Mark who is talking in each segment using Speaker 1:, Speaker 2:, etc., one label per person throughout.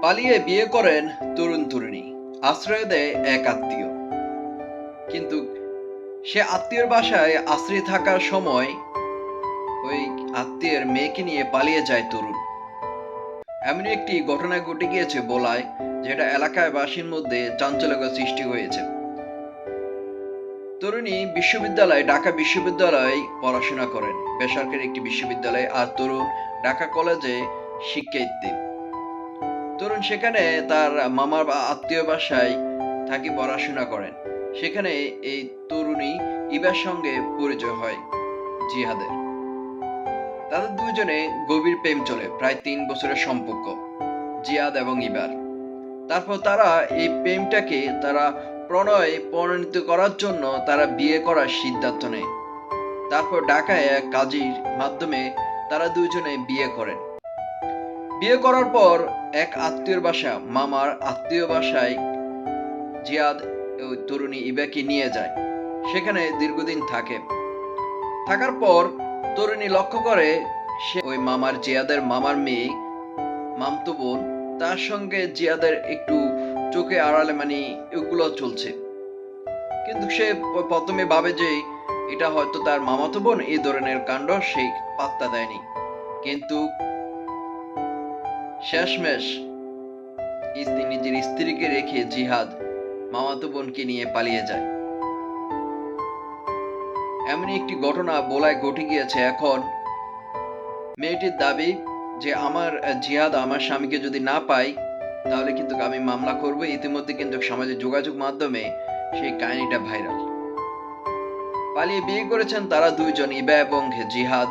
Speaker 1: পালিয়ে বিয়ে করেন তরুণ তরুণী, আশ্রয় দেয় এক আত্মীয়। কিন্তু সে আত্মীয়ের বাসায় আশ্রয় থাকার সময় ওই আত্মীয়ের মেয়েকে নিয়ে পালিয়ে যায় তরুণ। এমন একটি ঘটনা ঘটে গিয়েছে বলায়, যেটা এলাকায় বাসীর মধ্যে চাঞ্চল্যকর সৃষ্টি হয়েছে। তরুণী ঢাকা বিশ্ববিদ্যালয়ে পড়াশোনা করেন, বেসরকারি একটি বিশ্ববিদ্যালয়ে। আর তরুণ ঢাকা কলেজে শিক্ষার্থী। তরুণ সেখানে তার মামার বা আত্মীয় বাসায় থাকি পড়াশোনা করেন। সেখানে এই তরুণী ইবার সঙ্গে পরিচয় হয় জিহাদের। তাদের দুজনে গভীর প্রেম চলে, প্রায় 3 বছরের সম্পর্ক জিয়াদ এবং ইবার। তারপর তারা এই প্রেমটাকে প্রণয়ে পরিণত করার জন্য তারা বিয়ে করার সিদ্ধান্ত নেয়। তারপর ঢাকায় এক কাজীর মাধ্যমে তারা দুজনে বিয়ে করেন। বিয়ে করার পর এক মামার আত্মীয় বাসায় জিয়াদ ওই তরুণী ইবাকে নিয়ে যায়। সেখানে দীর্ঘদিন থাকে। থাকার পর তরুণী লক্ষ্য করে সে ওই জিয়াদের মামার মেয়ে, মামতো বোন, তার সঙ্গে জিয়াদের একটু চোখে আড়ালে এগুলো চলছে। কিন্তু সে প্রথমে ভাবে যে এটা হয়তো তার মামাতো বোন, এই ধরনের কাণ্ড সে পাত্তা দেয়নি। কিন্তু শেষমেশ নিজের স্ত্রীকে রেখে জিহাদ মামাতো বোনকে নিয়ে পালিয়ে যায়। এমনই একটি ঘটনা বলায় ঘটে গিয়েছে। এখন মেয়েটির দাবি যে জিহাদ আমার স্বামীকে যদি না পাই, তাহলে কিন্তু আমি মামলা করব। ইতিমধ্যে কিন্তু সামাজিক যোগাযোগ মাধ্যমে সেই কাহিনীটা ভাইরাল। পালিয়ে বিয়ে করেছেন তারা দুইজন, ইবা এবং জিহাদ।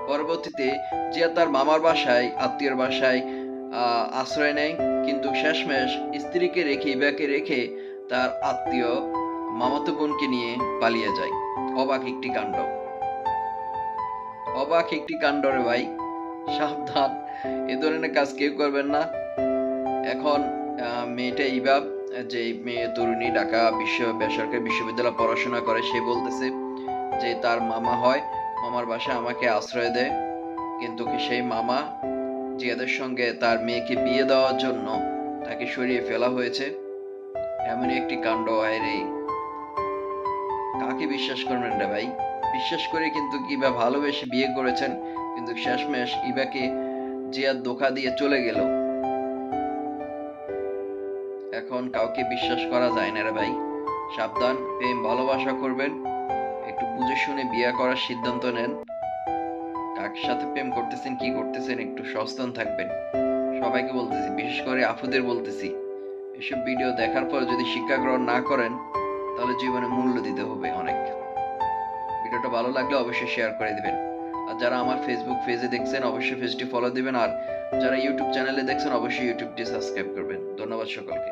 Speaker 1: পরবর্তীতে জিহাদ তার মামার বাসায়, আত্মীয়র বাসায় আশ্রয় নেয়। কিন্তু শেষমেশ স্ত্রীকে রেখে, ইবাকে রেখে তার আত্মীয় মামাতো বোনকে নিয়ে পালিয়ে যায়। অবাক একটি কাণ্ড রে ভাই। সাবধান, এ ধরনের কাজ কেউ করবেন না। এখন মেয়েটা ইবা, যে মেয়ে তরুণী ঢাকা বেসরকারি বিশ্ববিদ্যালয়ে পড়াশোনা করে, সে বলতেছে যে তার মামা হয়, মামার বাসায় আমাকে আশ্রয় দেয়। কিন্তু সেই মামা জিয়াদের সঙ্গে তার মেয়েকে বিয়ে দেওয়ার জন্য তাকে সরিয়ে ফেলা হয়েছে। এমনই একটি কাণ্ড। রে, কাকে বিশ্বাস করবেন রে ভাই? বিশ্বাস করে কিন্তু ইবা ভালোবেসে বিয়ে করেছেন, কিন্তু শেষমেশ ইবাকে জিয়াদ ধোঁকা দিয়ে চলে গেল। এখন কাউকে বিশ্বাস করা যায় না রে ভাই। সাবধান, প্রেম ভালোবাসা করবেন, একটু বুঝে শুনে বিয়ে করার সিদ্ধান্ত নেন। কার সাথে প্রেম করতেছেন, কি করতেছেন, একটু সচেতন থাকবেন। সবাইকে বলতেছি, বিশেষ করে আপুদের বলতেছি, এসব ভিডিও দেখার পর যদি শিক্ষা গ্রহণ না করেন, তাহলে জীবনে মূল্য দিতে হবে অনেক। ভিডিওটা ভালো লাগলে অবশ্যই শেয়ার করে দিবেন। আর যারা আমার ফেসবুক পেজে দেখছেন, অবশ্যই পেজটি ফলো দিবেন। আর যারা ইউটিউব চ্যানেলে দেখছেন, অবশ্যই ইউটিউবটি সাবস্ক্রাইব করবেন। ধন্যবাদ সকলকে।